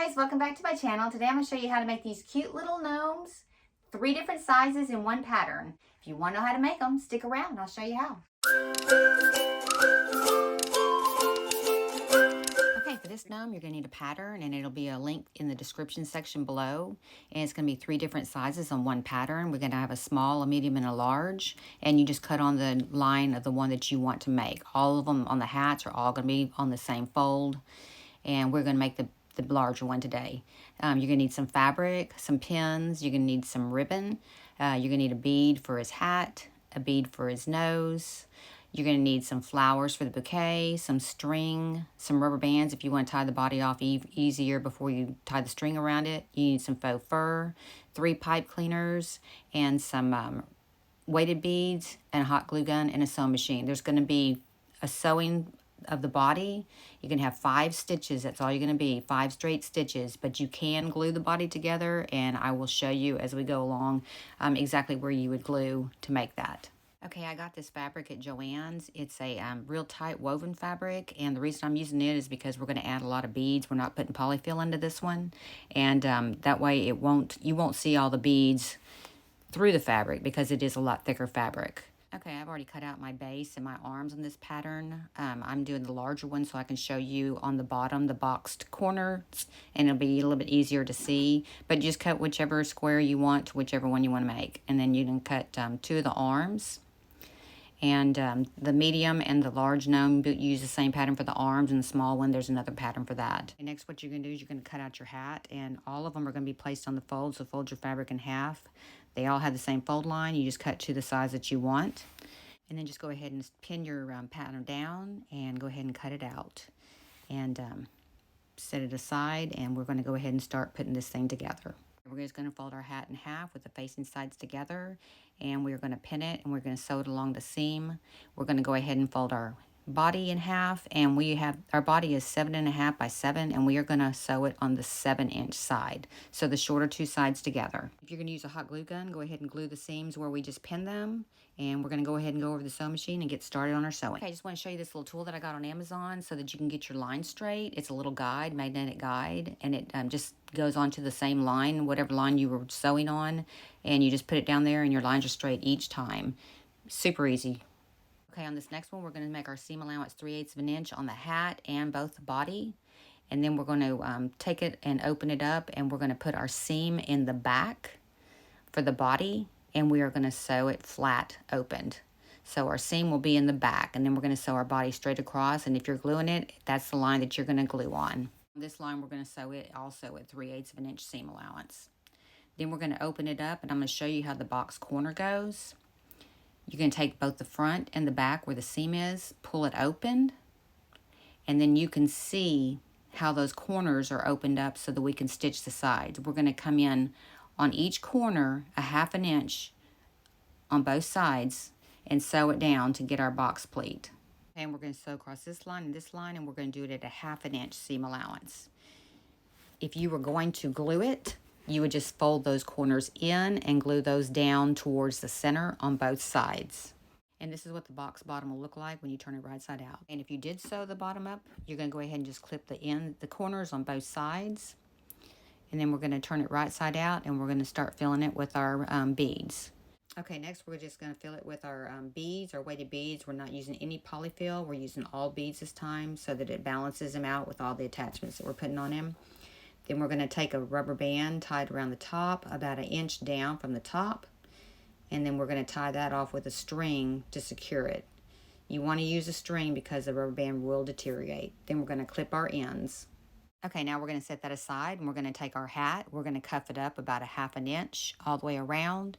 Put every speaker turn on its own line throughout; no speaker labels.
guys, welcome back to my channel. Today I'm going to show you how to make these cute little gnomes, 3 different sizes in one pattern. If you want to know how to make them, stick around and I'll show you how. Okay, for this gnome you're going to need a pattern, and it'll be a link in the description section below. And it's going to be 3 different sizes on one pattern. We're going to have a small, a medium, and a large. And you just cut on the line of the one that you want to make. All of them on the hats are all going to be on the same fold. And we're going to make the larger one today. You're going to need some fabric, some pins, you're going to need some ribbon, you're going to need a bead for his hat, a bead for his nose, you're going to need some flowers for the bouquet, some string, some rubber bands if you want to tie the body off easier before you tie the string around it. You need some faux fur, 3 pipe cleaners, and some weighted beads, and a hot glue gun, and a sewing machine. There's going to be a sewing of the body. You can have 5 stitches. That's all you're going to be, 5 straight stitches, but you can glue the body together, and I will show you as we go along exactly where you would glue to make that. Okay, I got this fabric at Joann's. It's a real tight woven fabric, and the reason I'm using it is because we're going to add a lot of beads. We're not putting polyfill into this one, and that way you won't see all the beads through the fabric because it is a lot thicker fabric. Okay, I've already cut out my base and my arms on this pattern. I'm doing the larger one so I can show you on the bottom, the boxed corners, and it'll be a little bit easier to see. But just cut whichever square you want, whichever one you want to make. And then you can cut 2 of the arms. And the medium and the large gnome use the same pattern for the arms, and the small one, there's another pattern for that. And next, what you're going to do is you're going to cut out your hat, and all of them are going to be placed on the fold, so fold your fabric in half. They all have the same fold line. You just cut to the size that you want. And then just go ahead and pin your pattern down and go ahead and cut it out. And set it aside, and we're going to go ahead and start putting this thing together. We're just going to fold our hat in half with the facing sides together, and we're going to pin it, and we're going to sew it along the seam. We're going to go ahead and fold our body in half, and our body is 7.5 by 7, and we are going to sew it on the 7-inch side, so the shorter 2 sides together. If you're going to use a hot glue gun, go ahead and glue the seams where we just pinned them, and we're going to go ahead and go over the sewing machine and get started on our sewing. Okay, I just want to show you this little tool that I got on Amazon so that you can get your line straight. It's a little guide, magnetic guide, and it just goes onto the same line, whatever line you were sewing on, and you just put it down there and your lines are straight each time. Super easy. Okay, on this next one, we're going to make our seam allowance 3/8 of an inch on the hat and both the body. And then we're going to take it and open it up, and we're going to put our seam in the back for the body, and we are going to sew it flat opened. So our seam will be in the back, and then we're going to sew our body straight across, and if you're gluing it, that's the line that you're going to glue on. This line, we're going to sew it also at 3/8 of an inch seam allowance. Then we're going to open it up, and I'm going to show you how the box corner goes. You're going to take both the front and the back where the seam is, pull it open, and then you can see how those corners are opened up so that we can stitch the sides. We're going to come in on each corner 1/2 inch on both sides and sew it down to get our box pleat. And we're going to sew across this line, and we're going to do it at 1/2 inch seam allowance. If you were going to glue it, you would just fold those corners in and glue those down towards the center on both sides. And this is what the box bottom will look like when you turn it right side out. And if you did sew the bottom up, you're going to go ahead and just clip the corners on both sides. And then we're going to turn it right side out, and we're going to start filling it with our beads. Okay, next we're just going to fill it with our beads, our weighted beads. We're not using any polyfill. We're using all beads this time so that it balances them out with all the attachments that we're putting on them. Then we're going to take a rubber band tied around the top, about 1 inch down from the top. And then we're going to tie that off with a string to secure it. You want to use a string because the rubber band will deteriorate. Then we're going to clip our ends. Okay, now we're going to set that aside, and we're going to take our hat. We're going to cuff it up about 1/2 inch all the way around.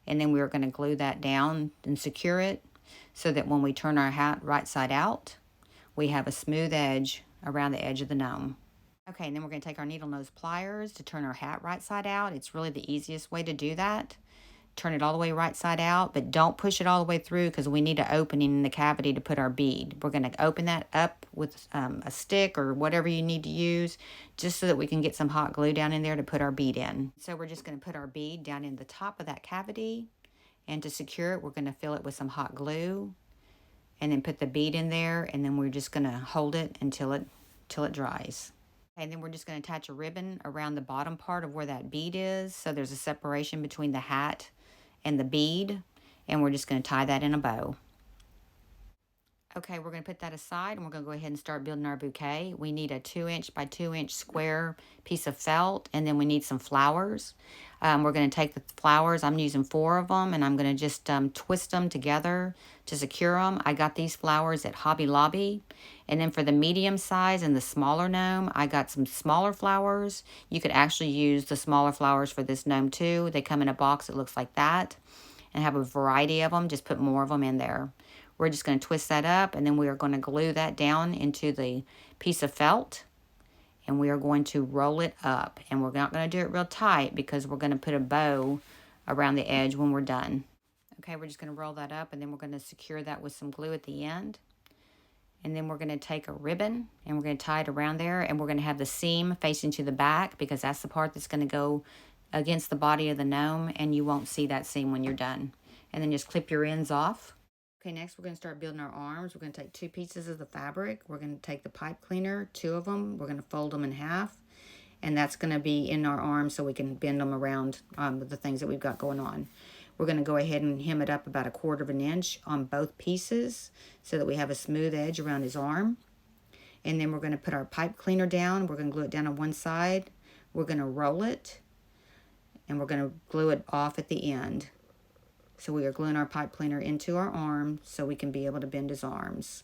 And then we're going to glue that down and secure it so that when we turn our hat right side out, we have a smooth edge around the edge of the gnome. Okay, and then we're going to take our needle nose pliers to turn our hat right side out. It's really the easiest way to do that. Turn it all the way right side out, but don't push it all the way through because we need an opening in the cavity to put our bead. We're going to open that up with a stick or whatever you need to use, just so that we can get some hot glue down in there to put our bead in. So we're just going to put our bead down in the top of that cavity, and to secure it, we're going to fill it with some hot glue, and then put the bead in there, and then we're just going to hold it until it dries. And then we're just going to attach a ribbon around the bottom part of where that bead is. So there's a separation between the hat and the bead. And we're just going to tie that in a bow. Okay, we're going to put that aside and we're going to go ahead and start building our bouquet. We need a 2" by 2" square piece of felt, and then we need some flowers. We're going to take the flowers, I'm using 4 of them, and I'm going to just twist them together to secure them. I got these flowers at Hobby Lobby. And then for the medium size and the smaller gnome, I got some smaller flowers. You could actually use the smaller flowers for this gnome too. They come in a box that looks like that and have a variety of them. Just put more of them in there. We're just going to twist that up, and then we are going to glue that down into the piece of felt, and we are going to roll it up. And we're not going to do it real tight because we're going to put a bow around the edge when we're done. Okay, we're just going to roll that up, and then we're going to secure that with some glue at the end. And then we're going to take a ribbon, and we're going to tie it around there, and we're going to have the seam facing to the back because that's the part that's going to go against the body of the gnome, and you won't see that seam when you're done. And then just clip your ends off. Okay, next we're going to start building our arms. We're going to take 2 pieces of the fabric. We're going to take the pipe cleaner, 2 of them. We're going to fold them in half. And that's going to be in our arms so we can bend them around the things that we've got going on. We're going to go ahead and hem it up about 1/4 of an inch on both pieces so that we have a smooth edge around his arm. And then we're going to put our pipe cleaner down. We're going to glue it down on one side. We're going to roll it. And we're going to glue it off at the end. So we are gluing our pipe cleaner into our arm so we can be able to bend his arms.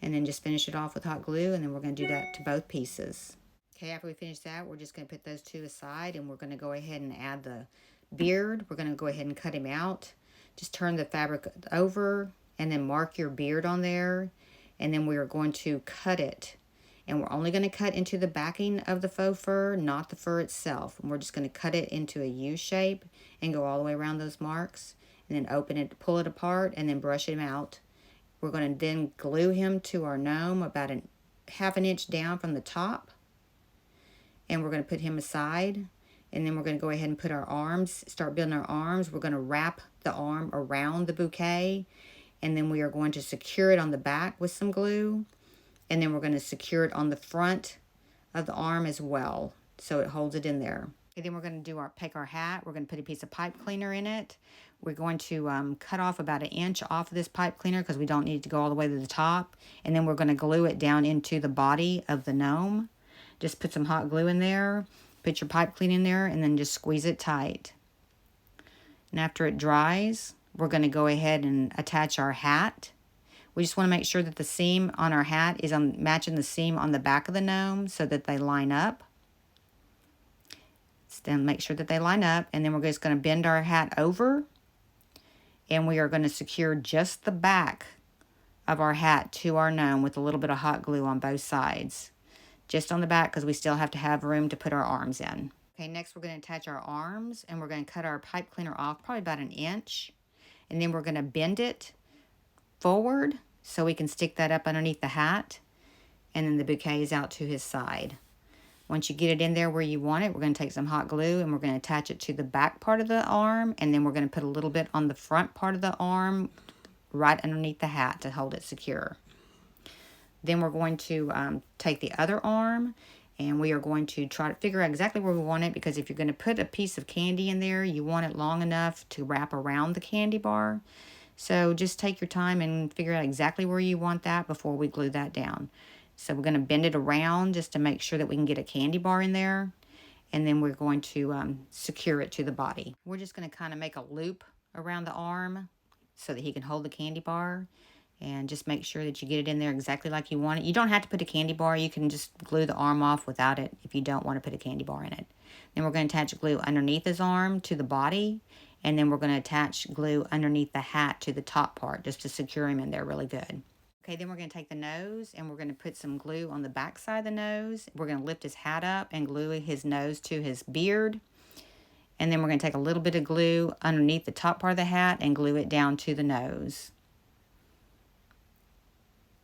And then just finish it off with hot glue, and then we're going to do that to both pieces. Okay, after we finish that, we're just going to put those 2 aside, and we're going to go ahead and add the beard. We're going to go ahead and cut him out. Just turn the fabric over, and then mark your beard on there. And then we are going to cut it. And we're only going to cut into the backing of the faux fur, not the fur itself. And we're just going to cut it into a U shape and go all the way around those marks. And then open it, pull it apart, and then brush him out. We're going to then glue him to our gnome about 1/2 inch down from the top. And we're going to put him aside. And then we're going to go ahead and put our arms, start building our arms. We're going to wrap the arm around the bouquet. And then we are going to secure it on the back with some glue. And then we're going to secure it on the front of the arm as well, so it holds it in there. Okay, then we're going to take our hat. We're going to put a piece of pipe cleaner in it. We're going to cut off about 1 inch off of this pipe cleaner because we don't need it to go all the way to the top. And then we're going to glue it down into the body of the gnome. Just put some hot glue in there. Put your pipe cleaner in there, and then just squeeze it tight. And after it dries, we're going to go ahead and attach our hat. We just want to make sure that the seam on our hat is matching the seam on the back of the gnome so that they line up. Then make sure that they line up, and then we're just going to bend our hat over, and we are going to secure just the back of our hat to our gnome with a little bit of hot glue on both sides. Just on the back because we still have to have room to put our arms in. Okay, next we're going to attach our arms, and we're going to cut our pipe cleaner off probably about 1 inch. And then we're going to bend it forward so we can stick that up underneath the hat. And then the bouquet is out to his side. Once you get it in there where you want it, we're going to take some hot glue and we're going to attach it to the back part of the arm. And then we're going to put a little bit on the front part of the arm right underneath the hat to hold it secure. Then we're going to take the other arm, and we are going to try to figure out exactly where we want it, because if you're going to put a piece of candy in there, you want it long enough to wrap around the candy bar. So just take your time and figure out exactly where you want that before we glue that down. So we're going to bend it around just to make sure that we can get a candy bar in there. And then we're going to secure it to the body. We're just going to kind of make a loop around the arm so that he can hold the candy bar. And just make sure that you get it in there exactly like you want it. You don't have to put a candy bar. You can just glue the arm off without it if you don't want to put a candy bar in it. Then we're going to attach glue underneath his arm to the body. And then we're going to attach glue underneath the hat to the top part just to secure him in there really good. Okay, then we're going to take the nose and we're going to put some glue on the back side of the nose. We're going to lift his hat up and glue his nose to his beard. And then we're going to take a little bit of glue underneath the top part of the hat and glue it down to the nose.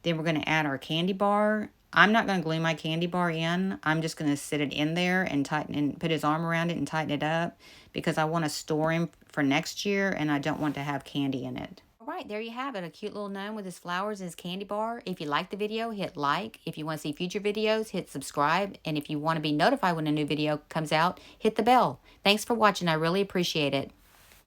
Then we're going to add our candy bar. I'm not going to glue my candy bar in. I'm just going to sit it in there and tighten and put his arm around it and tighten it up because I want to store him for next year and I don't want to have candy in it. All right, there you have it. A cute little gnome with his flowers and his candy bar. If you like the video, hit like. If you want to see future videos, hit subscribe. And if you want to be notified when a new video comes out, hit the bell. Thanks for watching. I really appreciate it.